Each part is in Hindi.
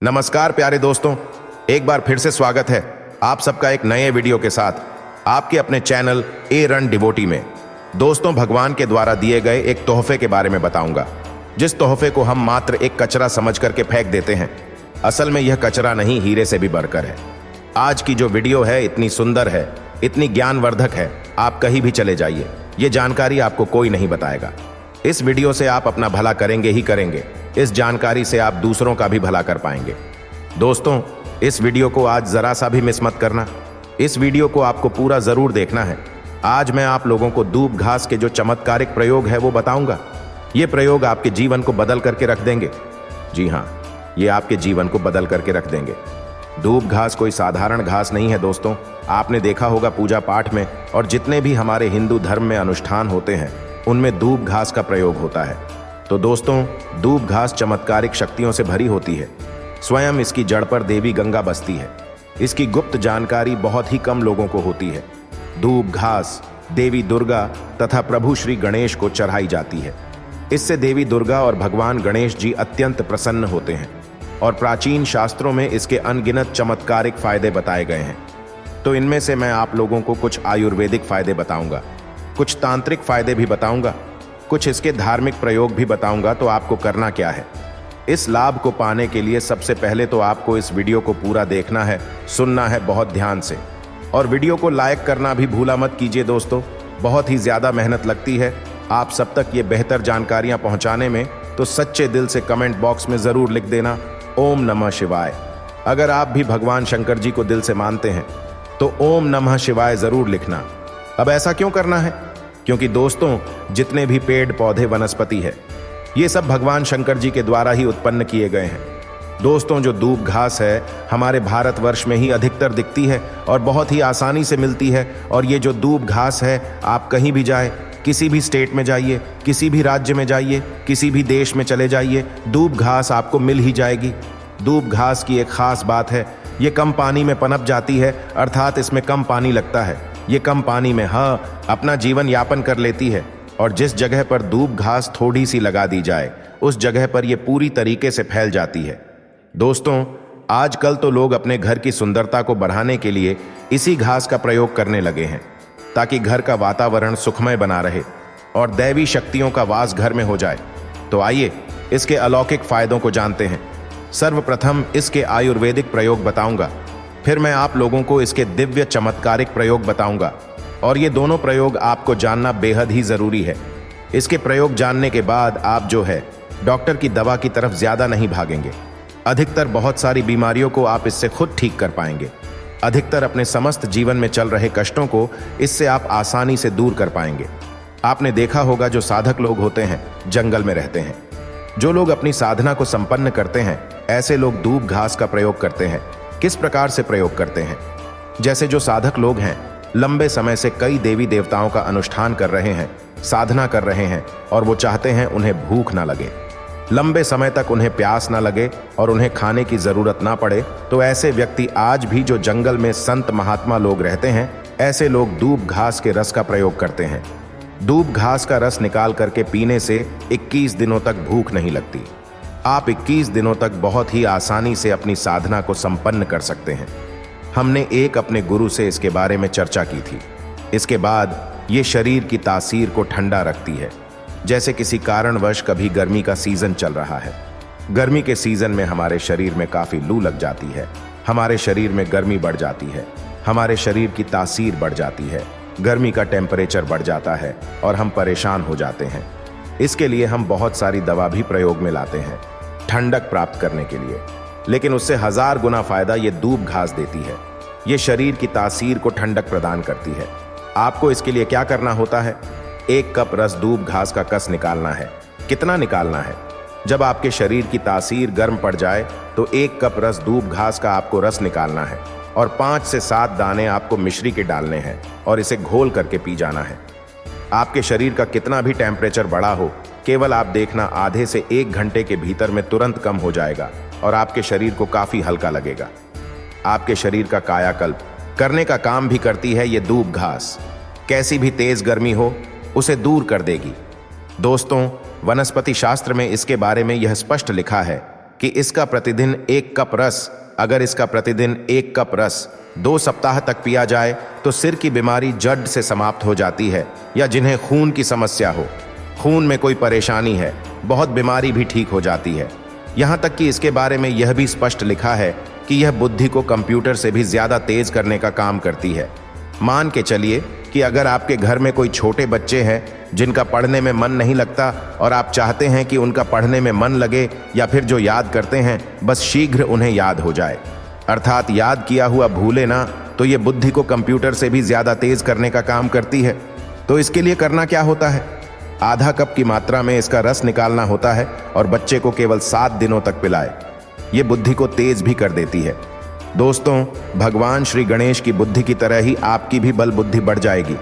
नमस्कार प्यारे दोस्तों, एक बार फिर से स्वागत है आप सबका एक नए वीडियो के साथ आपके अपने चैनल ए रन डिवोटी में। दोस्तों, भगवान के द्वारा दिए गए एक तोहफे के बारे में बताऊंगा, जिस तोहफे को हम मात्र एक कचरा समझ करके फेंक देते हैं। असल में यह कचरा नहीं, हीरे से भी बढ़कर है। आज की जो वीडियो है इतनी सुंदर है, इतनी ज्ञानवर्धक है, आप कहीं भी चले जाइए, ये जानकारी आपको कोई नहीं बताएगा। इस वीडियो से आप अपना भला करेंगे ही करेंगे, इस जानकारी से आप दूसरों का भी भला कर पाएंगे। दोस्तों, इस वीडियो को आज जरा सा भी मिस मत करना। इस वीडियो को आपको पूरा जरूर देखना है। आज मैं आप लोगों को दूब घास के जो चमत्कारिक प्रयोग है वो बताऊंगा। ये प्रयोग आपके जीवन को बदल करके रख देंगे। जी हाँ, ये आपके जीवन को बदल करके रख देंगे। दूब घास कोई साधारण घास नहीं है दोस्तों। आपने देखा होगा पूजा पाठ में और जितने भी हमारे हिंदू धर्म में अनुष्ठान होते हैं उनमें दूब घास का प्रयोग होता है। तो दोस्तों, दूब घास चमत्कारिक शक्तियों से भरी होती है। स्वयं इसकी जड़ पर देवी गंगा बसती है। इसकी गुप्त जानकारी बहुत ही कम लोगों को होती है। दूब घास देवी दुर्गा तथा प्रभु श्री गणेश को चढ़ाई जाती है। इससे देवी दुर्गा और भगवान गणेश जी अत्यंत प्रसन्न होते हैं और प्राचीन शास्त्रों में इसके अनगिनत चमत्कारिक फायदे बताए गए हैं। तो इनमें से मैं आप लोगों को कुछ आयुर्वेदिक फायदे बताऊंगा, कुछ तांत्रिक फायदे भी बताऊंगा, कुछ इसके धार्मिक प्रयोग भी बताऊंगा। तो आपको करना क्या है, इस लाभ को पाने के लिए सबसे पहले तो आपको इस वीडियो को पूरा देखना है, सुनना है बहुत ध्यान से, और वीडियो को लाइक करना भी भूला मत कीजिए दोस्तों। बहुत ही ज़्यादा मेहनत लगती है आप सब तक ये बेहतर जानकारियाँ पहुँचाने में। तो सच्चे दिल से कमेंट बॉक्स में ज़रूर लिख देना ओम नमः शिवाय। अगर आप भी भगवान शंकर जी को दिल से मानते हैं तो ओम नमः शिवाय ज़रूर लिखना। अब ऐसा क्यों करना है? क्योंकि दोस्तों, जितने भी पेड़ पौधे वनस्पति है ये सब भगवान शंकर जी के द्वारा ही उत्पन्न किए गए हैं। दोस्तों, जो दूब घास है हमारे भारतवर्ष में ही अधिकतर दिखती है और बहुत ही आसानी से मिलती है। और ये जो दूब घास है, आप कहीं भी जाए, किसी भी स्टेट में जाइए, किसी भी राज्य में जाइए, किसी भी देश में चले जाइए, दूब घास आपको मिल ही जाएगी। दूब घास की एक खास बात है, ये कम पानी में पनप जाती है, अर्थात इसमें कम पानी लगता है। ये कम पानी में अपना जीवन यापन कर लेती है। और जिस जगह पर दूब घास थोड़ी सी लगा दी जाए उस जगह पर यह पूरी तरीके से फैल जाती है। दोस्तों, आजकल तो लोग अपने घर की सुंदरता को बढ़ाने के लिए इसी घास का प्रयोग करने लगे हैं, ताकि घर का वातावरण सुखमय बना रहे और दैवी शक्तियों का वास घर में हो जाए। तो आइए इसके अलौकिक फायदों को जानते हैं। सर्वप्रथम इसके आयुर्वेदिक प्रयोग बताऊंगा, फिर मैं आप लोगों को इसके दिव्य चमत्कारिक प्रयोग बताऊंगा। और ये दोनों प्रयोग आपको जानना बेहद ही जरूरी है। इसके प्रयोग जानने के बाद आप जो है डॉक्टर की दवा की तरफ ज्यादा नहीं भागेंगे। अधिकतर बहुत सारी बीमारियों को आप इससे खुद ठीक कर पाएंगे। अधिकतर अपने समस्त जीवन में चल रहे कष्टों को इससे आप आसानी से दूर कर पाएंगे। आपने देखा होगा जो साधक लोग होते हैं जंगल में रहते हैं। जो लोग अपनी साधना को संपन्न करते हैं ऐसे लोग दूब घास का प्रयोग करते हैं। किस प्रकार से प्रयोग करते हैं? जैसे जो साधक लोग हैं लंबे समय से कई देवी देवताओं का अनुष्ठान कर रहे हैं, साधना कर रहे हैं, और वो चाहते हैं उन्हें भूख ना लगे, लंबे समय तक उन्हें प्यास ना लगे और उन्हें खाने की जरूरत ना पड़े। तो ऐसे व्यक्ति आज भी जो जंगल में संत महात्मा लोग रहते हैं, ऐसे लोग दूब घास के रस का प्रयोग करते हैं। दूब घास का रस निकाल करके पीने से 21 दिनों तक भूख नहीं लगती। आप 21 दिनों तक बहुत ही आसानी से अपनी साधना को संपन्न कर सकते हैं। हमने एक अपने गुरु से इसके बारे में चर्चा की थी। इसके बाद ये शरीर की तासीर को ठंडा रखती है। जैसे किसी कारणवश कभी गर्मी का सीजन चल रहा है, गर्मी के सीजन में हमारे शरीर में काफ़ी लू लग जाती है, हमारे शरीर में गर्मी बढ़ जाती है, हमारे शरीर की तासीर बढ़ जाती है, गर्मी का टेम्परेचर बढ़ जाता है और हम परेशान हो जाते हैं। इसके लिए हम बहुत सारी दवा भी प्रयोग में लाते हैं ठंडक प्राप्त करने के लिए, लेकिन उससे 1000 गुना फायदा ये दूब घास देती है। ये शरीर की तासीर को ठंडक प्रदान करती है। आपको इसके लिए क्या करना होता है? 1 कप रस दूब घास का कस निकालना है। कितना निकालना है? जब आपके शरीर की तासीर गर्म पड़ जाए तो 1 कप रस दूब घास का आपको रस निकालना है और 5 से 7 दाने आपको मिश्री के डालने हैं और इसे घोल करके पी जाना है। आपके शरीर का कितना भी टेम्परेचर बढ़ा हो, केवल आप देखना आधे से 1 घंटे के भीतर में तुरंत कम हो जाएगा और आपके शरीर को काफी हल्का लगेगा। आपके शरीर का कायाकल्प करने का काम भी करती है ये दूब घास। कैसी भी तेज गर्मी हो उसे दूर कर देगी। दोस्तों, वनस्पति शास्त्र में इसके बारे में यह स्पष्ट लिखा है कि इसका प्रतिदिन 1 कप रस 2 सप्ताह तक पिया जाए तो सिर की बीमारी जड़ से समाप्त हो जाती है, या जिन्हें खून की समस्या हो, खून में कोई परेशानी है, बहुत बीमारी भी ठीक हो जाती है। यहाँ तक कि इसके बारे में यह भी स्पष्ट लिखा है कि यह बुद्धि को कंप्यूटर से भी ज्यादा तेज करने का काम करती है। मान के चलिए कि अगर आपके घर में कोई छोटे बच्चे हैं जिनका पढ़ने में मन नहीं लगता और आप चाहते हैं कि उनका पढ़ने में मन लगे, या फिर जो याद करते हैं बस शीघ्र उन्हें याद हो जाए, अर्थात याद किया हुआ भूले ना, तो ये बुद्धि को कंप्यूटर से भी ज्यादा तेज करने का काम करती है। तो इसके लिए करना क्या होता है? आधा कप की मात्रा में इसका रस निकालना होता है और बच्चे को केवल 7 दिनों तक पिलाए। ये बुद्धि को तेज भी कर देती है। दोस्तों, भगवान श्री गणेश की बुद्धि की तरह ही आपकी भी बल बुद्धि बढ़ जाएगी।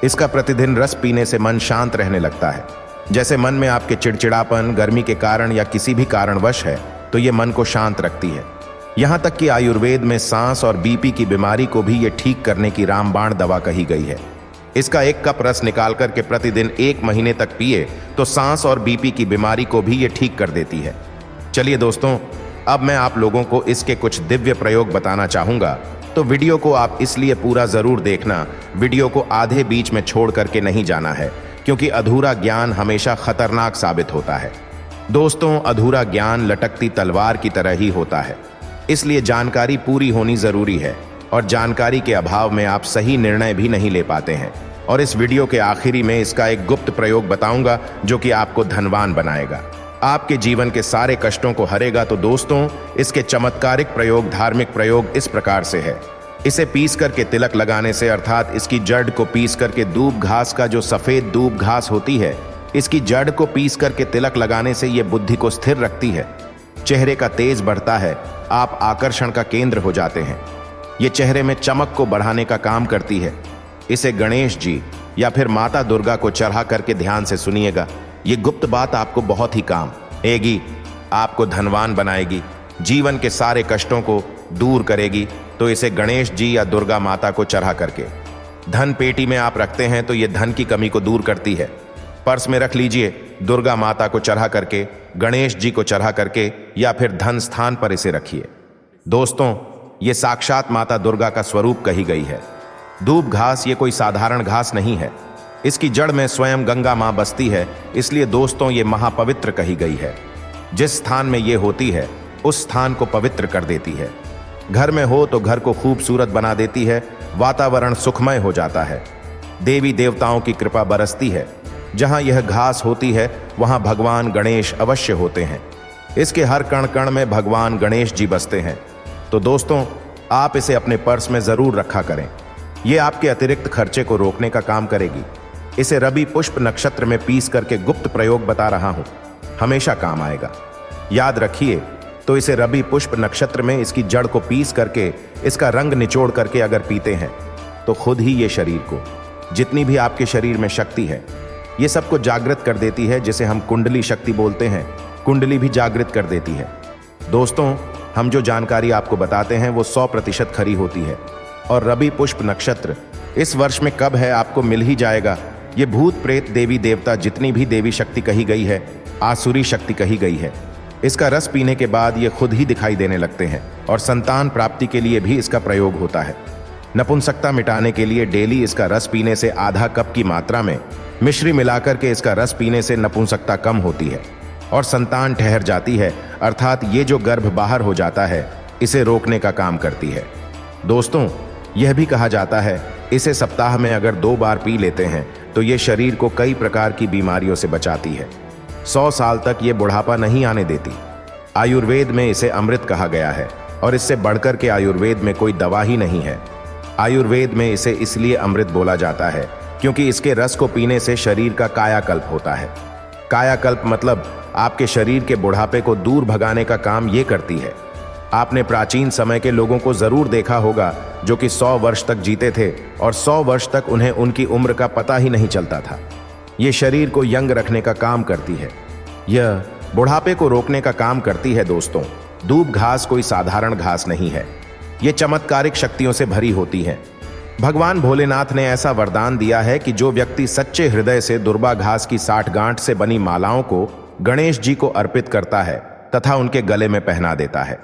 इसका प्रतिदिन रस पीने से मन शांत रहने लगता है। जैसे मन में आपके चिड़चिड़ापन, गर्मी के कारण या किसी भी कारणवश है, तो ये मन को शांत रखती है। यहाँ तक कि आयुर्वेद में सांस और बीपी की बीमारी को भी ये ठीक करने की रामबाण दवा कही गई है। इसका 1 कप रस निकाल करके प्रतिदिन 1 महीने तक पिए तो सांस और बीपी की बीमारी को भी ये ठीक कर देती है। चलिए दोस्तों, अब मैं आप लोगों को इसके कुछ दिव्य प्रयोग बताना चाहूंगा, तो वीडियो को आप इसलिए पूरा जरूर देखना। वीडियो को आधे बीच में छोड़ करके नहीं जाना है, क्योंकि अधूरा ज्ञान हमेशा खतरनाक साबित होता है। दोस्तों, अधूरा ज्ञान लटकती तलवार की तरह ही होता है, इसलिए जानकारी पूरी होनी जरूरी है, और जानकारी के अभाव में आप सही निर्णय भी नहीं ले पाते हैं। और इस वीडियो के आखिरी में इसका एक गुप्त प्रयोग बताऊंगा जो कि आपको धनवान बनाएगा, आपके जीवन के सारे कष्टों को हरेगा। तो दोस्तों, इसके चमत्कारिक प्रयोग, धार्मिक प्रयोग इस प्रकार से है। इसे पीस करके तिलक लगाने से, अर्थात इसकी जड़ को पीस करके दूब घास का जो सफेद दूब घास होती है, इसकी जड़ को पीस करके तिलक लगाने से ये बुद्धि को स्थिर रखती है, चेहरे का तेज बढ़ता है, आप आकर्षण का केंद्र हो जाते हैं। ये चेहरे में चमक को बढ़ाने का काम करती है। इसे गणेश जी या फिर माता दुर्गा को चढ़ा करके ध्यान से सुनिएगा। ये गुप्त बात आपको बहुत ही काम आएगी, आपको धनवान बनाएगी, जीवन के सारे कष्टों को दूर करेगी। तो इसे गणेश जी या दुर्गा माता को चढ़ा करके धन पेटी में आप रखते हैं तो ये धन की कमी को दूर करती है। पर्स में रख लीजिए, दुर्गा माता को चढ़ा करके, गणेश जी को चढ़ा करके, या फिर धन स्थान पर इसे रखिए। दोस्तों, ये साक्षात माता दुर्गा का स्वरूप कही गई है। दूब घास ये कोई साधारण घास नहीं है, इसकी जड़ में स्वयं गंगा मां बसती है, इसलिए दोस्तों ये महापवित्र कही गई है। जिस स्थान में ये होती है उस स्थान को पवित्र कर देती है। घर में हो तो घर को खूबसूरत बना देती है, वातावरण सुखमय हो जाता है, देवी देवताओं की कृपा बरसती है। जहां यह घास होती है वहां भगवान गणेश अवश्य होते हैं। इसके हर कण कण में भगवान गणेश जी बसते हैं। तो दोस्तों, आप इसे अपने पर्स में जरूर रखा करें, यह आपके अतिरिक्त खर्चे को रोकने का काम करेगी। इसे रवि पुष्प नक्षत्र में पीस करके गुप्त प्रयोग बता रहा हूं, हमेशा काम आएगा। याद रखिए, तो इसे रवि पुष्प नक्षत्र में इसकी जड़ को पीस करके, इसका रंग निचोड़ करके अगर पीते हैं तो खुद ही ये शरीर को, जितनी भी आपके शरीर में शक्ति है, ये सबको जागृत कर देती है, जिसे हम कुंडली शक्ति बोलते हैं। कुंडली भी जागृत कर देती है। दोस्तों, हम जो जानकारी आपको बताते हैं वो 100% खरी होती है। और रवि पुष्प नक्षत्र इस वर्ष में कब है आपको मिल ही जाएगा। ये भूत प्रेत देवी देवता जितनी भी देवी शक्ति कही गई है, आसुरी शक्ति कही गई है, इसका रस पीने के बाद ये खुद ही दिखाई देने लगते हैं। और संतान प्राप्ति के लिए भी इसका प्रयोग होता है। नपुंसकता मिटाने के लिए डेली इसका रस पीने से आधा कप की मात्रा में मिश्री मिलाकर के इसका रस पीने से नपुंसकता कम होती है और संतान ठहर जाती है, अर्थात ये जो गर्भ बाहर हो जाता है, इसे रोकने का काम करती है। दोस्तों, यह भी कहा जाता है इसे सप्ताह में अगर 2 बार पी लेते हैं तो ये शरीर को कई प्रकार की बीमारियों से बचाती है। 100 साल तक ये बुढ़ापा नहीं आने देती। आयुर्वेद में इसे अमृत कहा गया है और इससे बढ़कर के आयुर्वेद में कोई दवा ही नहीं है। आयुर्वेद में इसे इसलिए अमृत बोला जाता है क्योंकि इसके रस को पीने से शरीर का कायाकल्प होता है। कायाकल्प मतलब आपके शरीर के बुढ़ापे को दूर भगाने का काम ये करती है। आपने प्राचीन समय के लोगों को जरूर देखा होगा जो कि 100 वर्ष तक जीते थे और 100 वर्ष तक उन्हें उनकी उम्र का पता ही नहीं चलता था। ये शरीर को यंग रखने का काम करती है, यह बुढ़ापे को रोकने का काम करती है। दोस्तों, दूब घास कोई साधारण घास नहीं है, ये चमत्कारिक शक्तियों से भरी होती है। भगवान भोलेनाथ ने ऐसा वरदान दिया है कि जो व्यक्ति सच्चे हृदय से दुर्बा घास की 60 गांठ से बनी मालाओं को गणेश जी को अर्पित करता है, तथा उनके गले में पहना देता है।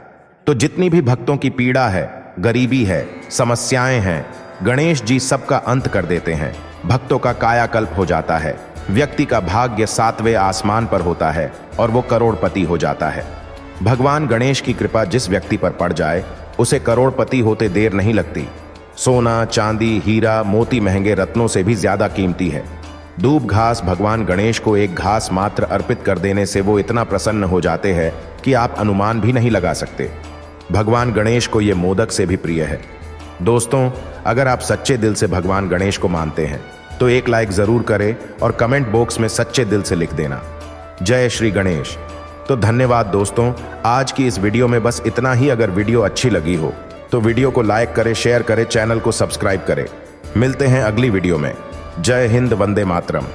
तो जितनी भी भक्तों की पीड़ा है, गरीबी है, समस्याएं हैं, गणेश जी सबका अंत कर देते हैं। भक्तों का कायाकल्प हो जाता है, व्यक्ति का भाग्य 7वें आसमान पर होता है और वो करोड़पति हो जाता है। भगवान गणेश की कृपा जिस व्यक्ति पर पड़ जाए उसे करोड़पति होते देर नहीं लगती। सोना, चांदी, हीरा, मोती महंगे रत्नों से भी ज्यादा कीमती है। दूब घास भगवान गणेश को एक घास मात्र अर्पित कर देने से वो इतना प्रसन्न हो जाते हैं कि आप अनुमान भी नहीं लगा सकते। भगवान गणेश को ये मोदक से भी प्रिय है। दोस्तों, अगर आप सच्चे दिल से भगवान गणेश को मानते हैं तो एक लाइक जरूर करें और कमेंट बॉक्स में सच्चे दिल से लिख देना, जय श्री गणेश। तो धन्यवाद दोस्तों, आज की इस वीडियो में बस इतना ही। अगर वीडियो अच्छी लगी हो तो वीडियो को लाइक करें, शेयर करें, चैनल को सब्सक्राइब करें। मिलते हैं अगली वीडियो में। जय हिंद, वंदे मातरम।